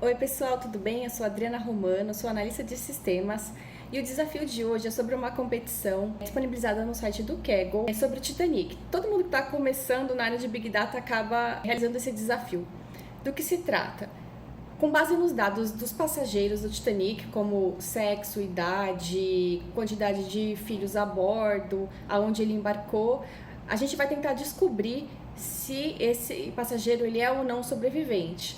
Oi pessoal, tudo bem? Eu sou a Adriana Romano, sou analista de sistemas e o desafio de hoje é sobre uma competição disponibilizada no site do Kaggle, sobre o Titanic. Todo mundo que está começando na área de Big Data acaba realizando esse desafio. Do que se trata? Com base nos dados dos passageiros do Titanic, como sexo, idade, quantidade de filhos a bordo, aonde ele embarcou, a gente vai tentar descobrir se esse passageiro ele é ou não sobrevivente.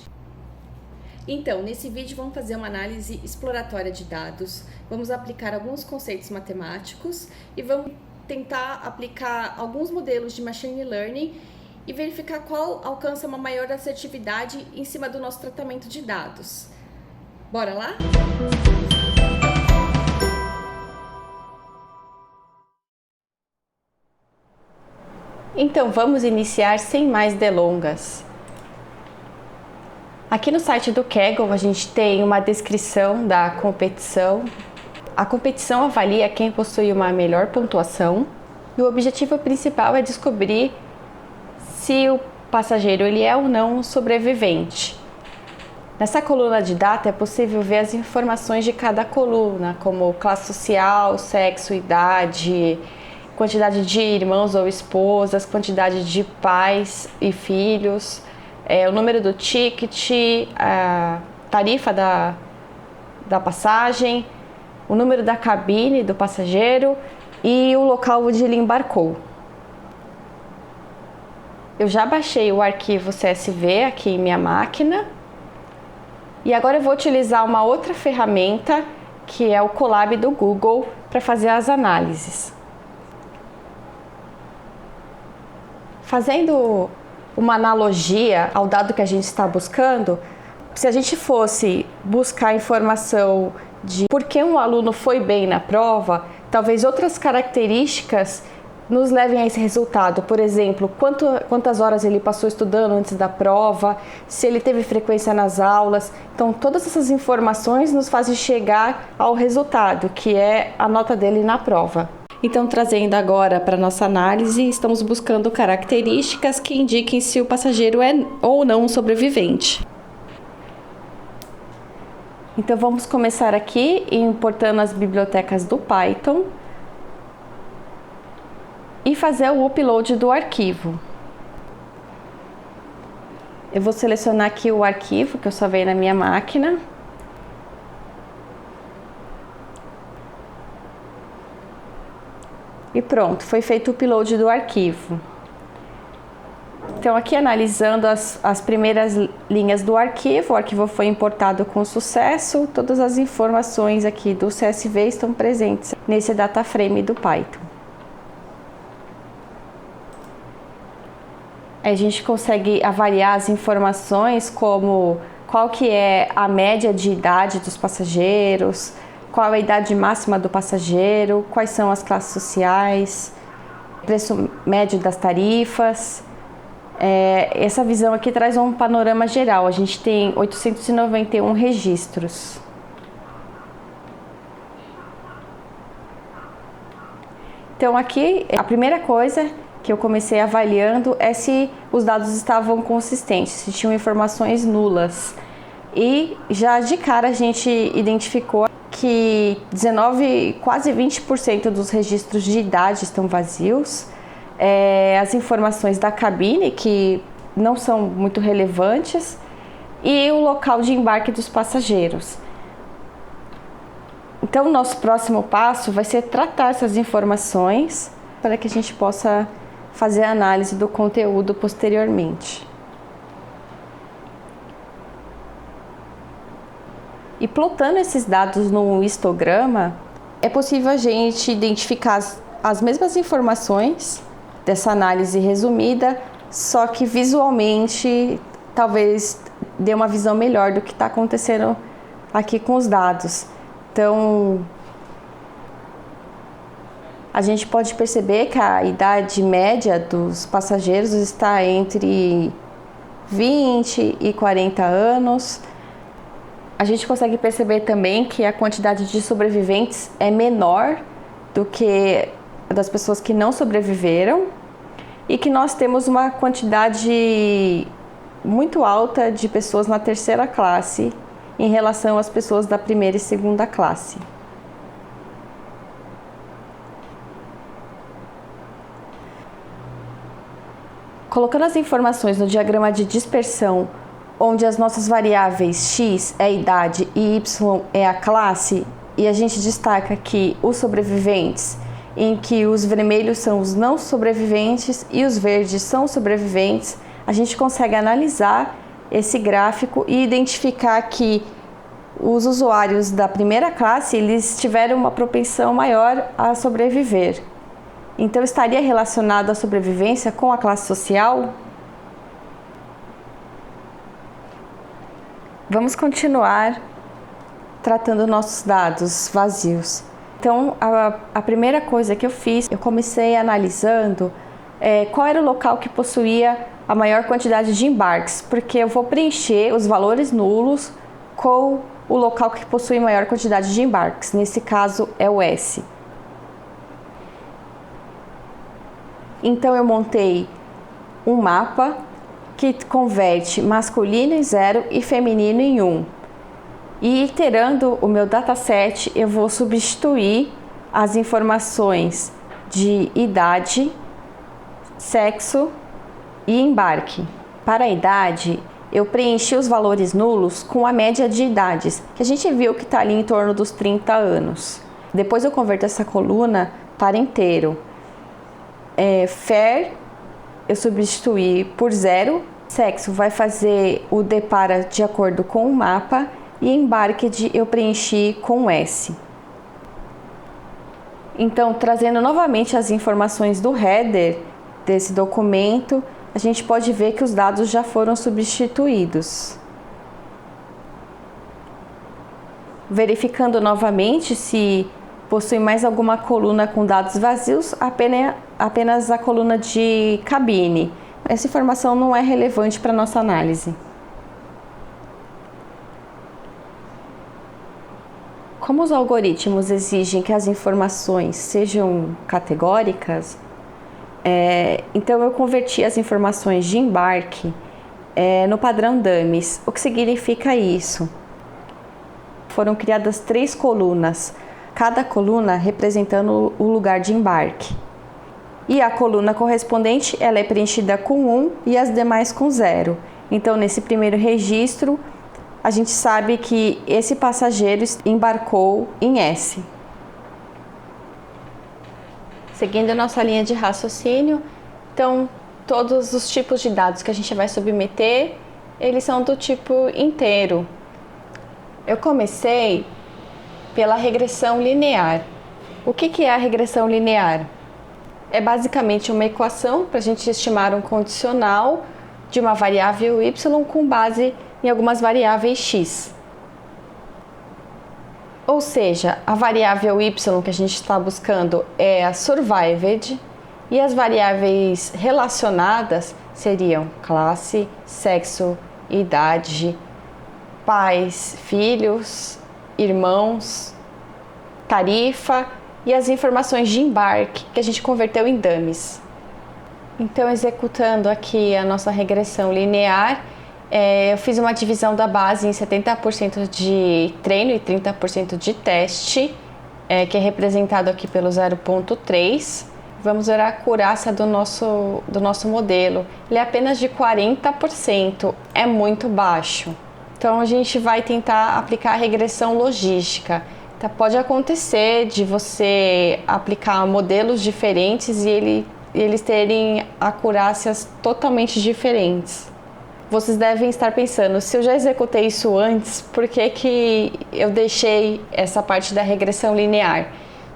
Então, nesse vídeo vamos fazer uma análise exploratória de dados, vamos aplicar alguns conceitos matemáticos e vamos tentar aplicar alguns modelos de machine learning e verificar qual alcança uma maior assertividade em cima do nosso tratamento de dados. Bora lá? Então, vamos iniciar sem mais delongas. Aqui no site do Kaggle a gente tem uma descrição da competição. A competição avalia quem possui uma melhor pontuação e o objetivo principal é descobrir se o passageiro ele é ou não sobrevivente. Nessa coluna de data é possível ver as informações de cada coluna, como classe social, sexo, idade, quantidade de irmãos ou esposas, quantidade de pais e filhos, o número do ticket, a tarifa da passagem, o número da cabine do passageiro e o local onde ele embarcou. Eu já baixei o arquivo CSV aqui em minha máquina e agora eu vou utilizar uma outra ferramenta que é o Colab do Google para fazer as análises. Fazendo uma analogia ao dado que a gente está buscando, se a gente fosse buscar informação de por que um aluno foi bem na prova, talvez outras características nos levem a esse resultado. Por exemplo, quantas horas ele passou estudando antes da prova, se ele teve frequência nas aulas. Então, todas essas informações nos fazem chegar ao resultado, que é a nota dele na prova. Então, trazendo agora para nossa análise, estamos buscando características que indiquem se o passageiro é ou não um sobrevivente. Então, vamos começar aqui importando as bibliotecas do Python e fazer o upload do arquivo. Eu vou selecionar aqui o arquivo que eu salvei na minha máquina. E pronto, foi feito o upload do arquivo. Então aqui analisando as primeiras linhas do arquivo, o arquivo foi importado com sucesso, todas as informações aqui do CSV estão presentes nesse data frame do Python. Aí a gente consegue avaliar as informações como qual que é a média de idade dos passageiros, qual a idade máxima do passageiro, quais são as classes sociais, preço médio das tarifas. Essa visão aqui traz um panorama geral. A gente tem 891 registros. Então aqui, a primeira coisa que eu comecei avaliando é se os dados estavam consistentes, se tinham informações nulas. E já de cara a gente identificou que 19, quase 20% dos registros de idade estão vazios. As informações da cabine, que não são muito relevantes, e o local de embarque dos passageiros. Então, o nosso próximo passo vai ser tratar essas informações para que a gente possa fazer a análise do conteúdo posteriormente. E plotando esses dados no histograma, é possível a gente identificar as mesmas informações dessa análise resumida, só que visualmente talvez dê uma visão melhor do que está acontecendo aqui com os dados. Então, a gente pode perceber que a idade média dos passageiros está entre 20 e 40 anos. A gente consegue perceber também que a quantidade de sobreviventes é menor do que a das pessoas que não sobreviveram e que nós temos uma quantidade muito alta de pessoas na terceira classe em relação às pessoas da primeira e segunda classe. Colocando as informações no diagrama de dispersão, onde as nossas variáveis x é a idade e y é a classe, e a gente destaca aqui os sobreviventes, em que os vermelhos são os não sobreviventes e os verdes são os sobreviventes, a gente consegue analisar esse gráfico e identificar que os usuários da primeira classe eles tiveram uma propensão maior a sobreviver. Então, estaria relacionado a sobrevivência com a classe social? Vamos continuar tratando nossos dados vazios. Então, a primeira coisa que eu fiz, eu comecei analisando qual era o local que possuía a maior quantidade de embarques, porque eu vou preencher os valores nulos com o local que possui maior quantidade de embarques. Nesse caso, é o S. Então, eu montei um mapa que converte masculino em 0 e feminino em 1. E iterando o meu dataset, eu vou substituir as informações de idade, sexo e embarque. Para a idade, eu preenchi os valores nulos com a média de idades, que a gente viu que está ali em torno dos 30 anos. Depois eu converto essa coluna para inteiro. Fair, eu substituí por 0. Sexo vai fazer o depara de acordo com o mapa. E embarque eu preenchi com S. Então, trazendo novamente as informações do header desse documento, a gente pode ver que os dados já foram substituídos. Verificando novamente se possui mais alguma coluna com dados vazios, apenas a coluna de cabine. Essa informação não é relevante para a nossa análise. Como os algoritmos exigem que as informações sejam categóricas, então eu converti as informações de embarque no padrão dummies. O que significa isso? Foram criadas 3 colunas, cada coluna representando o lugar de embarque. E a coluna correspondente ela é preenchida com 1 e as demais com 0. Então, nesse primeiro registro, a gente sabe que esse passageiro embarcou em S. Seguindo a nossa linha de raciocínio, então, todos os tipos de dados que a gente vai submeter, eles são do tipo inteiro. Eu comecei pela regressão linear. O que é a regressão linear? É basicamente uma equação para a gente estimar um condicional de uma variável y com base em algumas variáveis x. Ou seja, a variável y que a gente está buscando é a survived e as variáveis relacionadas seriam classe, sexo, idade, pais, filhos, irmãos, tarifa e as informações de embarque que a gente converteu em dummies. Então, executando aqui a nossa regressão linear, eu fiz uma divisão da base em 70% de treino e 30% de teste, que é representado aqui pelo 0,3. Vamos ver a acurácia do nosso modelo. Ele é apenas de 40%, é muito baixo. Então, a gente vai tentar aplicar a regressão logística. Então, pode acontecer de você aplicar modelos diferentes e eles terem acurácias totalmente diferentes. Vocês devem estar pensando, se eu já executei isso antes, por que eu deixei essa parte da regressão linear?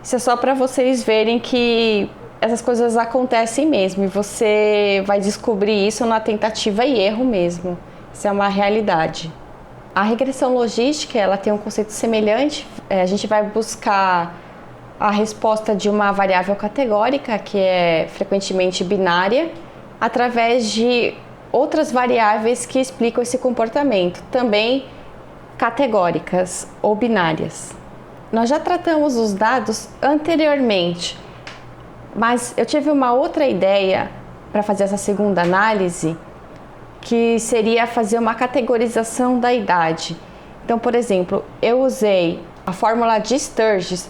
Isso é só para vocês verem que essas coisas acontecem mesmo e você vai descobrir isso na tentativa e erro mesmo. Isso é uma realidade. A regressão logística, ela tem um conceito semelhante. A gente vai buscar a resposta de uma variável categórica, que é frequentemente binária, através de outras variáveis que explicam esse comportamento, também categóricas ou binárias. Nós já tratamos os dados anteriormente, mas eu tive uma outra ideia para fazer essa segunda análise, que seria fazer uma categorização da idade. Então, por exemplo, eu usei a fórmula de Sturges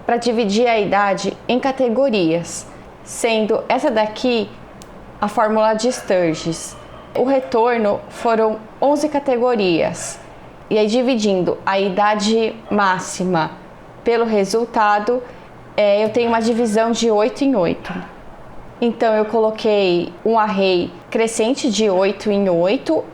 para dividir a idade em categorias, sendo essa daqui a fórmula de Sturges. O retorno foram 11 categorias, e aí dividindo a idade máxima pelo resultado, eu tenho uma divisão de 8 em 8. Então eu coloquei um array crescente de 8 em 8,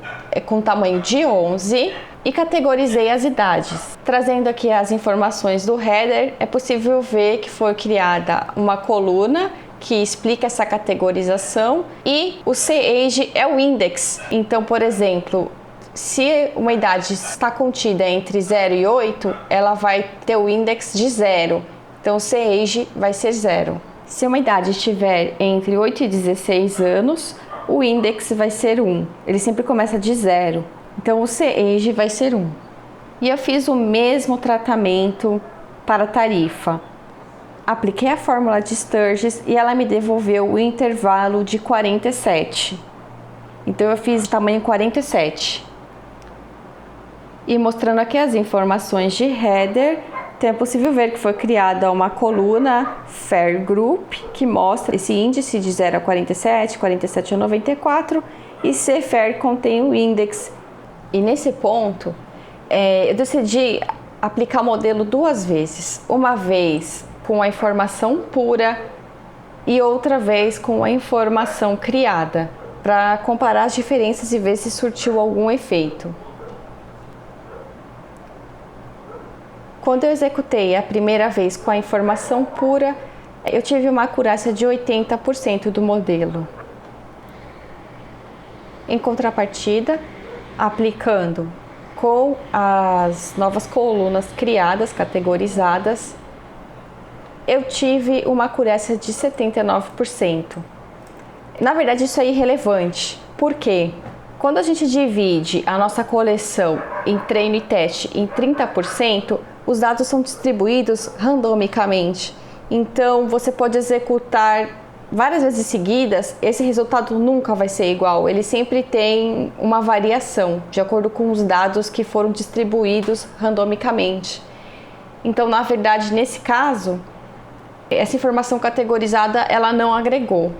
com tamanho de 11, e categorizei as idades. Trazendo aqui as informações do header, é possível ver que foi criada uma coluna que explica essa categorização, e o CAGE é o index. Então, por exemplo, se uma idade está contida entre 0 e 8, ela vai ter o index de 0. Então, o CAGE vai ser 0. Se uma idade estiver entre 8 e 16 anos, o index vai ser 1. Ele sempre começa de 0. Então, o CAGE vai ser 1. E eu fiz o mesmo tratamento para a tarifa. Apliquei a fórmula de Sturges e ela me devolveu o intervalo de 47. Então, eu fiz o tamanho 47. E mostrando aqui as informações de header, então é possível ver que foi criada uma coluna Fair Group, que mostra esse índice de 0 a 47, 47 a 94, e CFair contém o index. E nesse ponto, eu decidi aplicar o modelo duas vezes. Uma vez com a informação pura e outra vez com a informação criada, para comparar as diferenças e ver se surtiu algum efeito. Quando eu executei a primeira vez com a informação pura, eu tive uma acurácia de 80% do modelo. Em contrapartida, aplicando com as novas colunas criadas, categorizadas, eu tive uma acurácia de 79%. Na verdade, isso é irrelevante. Por quê? Quando a gente divide a nossa coleção em treino e teste em 30%, os dados são distribuídos randomicamente. Então, você pode executar várias vezes seguidas, esse resultado nunca vai ser igual. Ele sempre tem uma variação, de acordo com os dados que foram distribuídos randomicamente. Então, na verdade, nesse caso, essa informação categorizada, ela não agregou.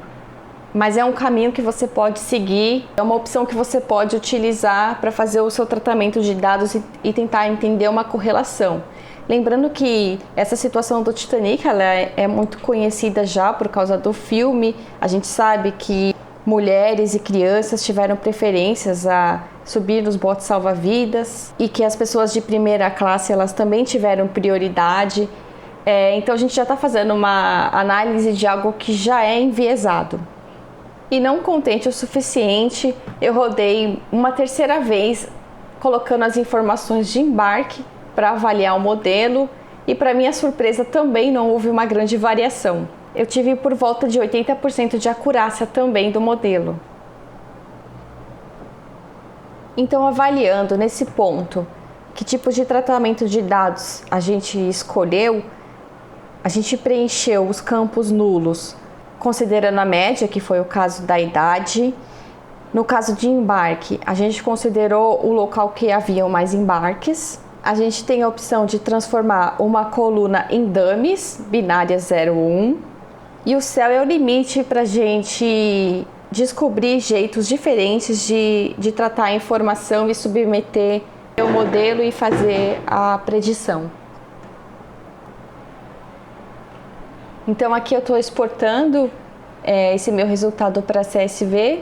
Mas é um caminho que você pode seguir, é uma opção que você pode utilizar para fazer o seu tratamento de dados e tentar entender uma correlação. Lembrando que essa situação do Titanic, ela é muito conhecida já por causa do filme. A gente sabe que mulheres e crianças tiveram preferências a subir nos botes salva-vidas e que as pessoas de primeira classe, elas também tiveram prioridade. Então a gente já está fazendo uma análise de algo que já é enviesado. E não contente o suficiente, eu rodei uma terceira vez colocando as informações de embarque para avaliar o modelo, e para minha surpresa também não houve uma grande variação. Eu tive por volta de 80% de acurácia também do modelo. Então, avaliando nesse ponto que tipo de tratamento de dados a gente escolheu, a gente preencheu os campos nulos considerando a média, que foi o caso da idade. No caso de embarque, a gente considerou o local que haviam mais embarques. A gente tem a opção de transformar uma coluna em dummies, binária 0, 1. E o céu é o limite para a gente descobrir jeitos diferentes de tratar a informação e submeter o modelo e fazer a predição. Então aqui eu estou exportando esse meu resultado para CSV.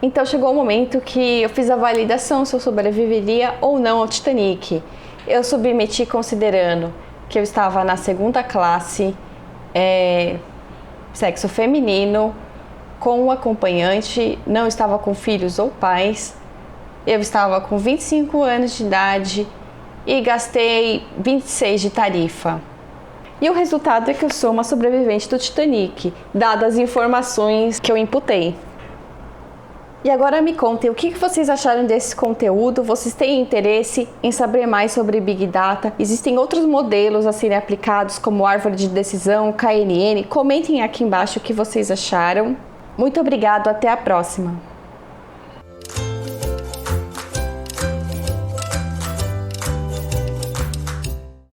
Então chegou o momento que eu fiz a validação se eu sobreviveria ou não ao Titanic. Eu submeti considerando que eu estava na segunda classe, sexo feminino, com um acompanhante, não estava com filhos ou pais, eu estava com 25 anos de idade e gastei 26 de tarifa. E o resultado é que eu sou uma sobrevivente do Titanic, dadas as informações que eu imputei. E agora me contem, o que vocês acharam desse conteúdo? Vocês têm interesse em saber mais sobre Big Data? Existem outros modelos a serem aplicados, como árvore de decisão, KNN? Comentem aqui embaixo o que vocês acharam. Muito obrigado, até a próxima!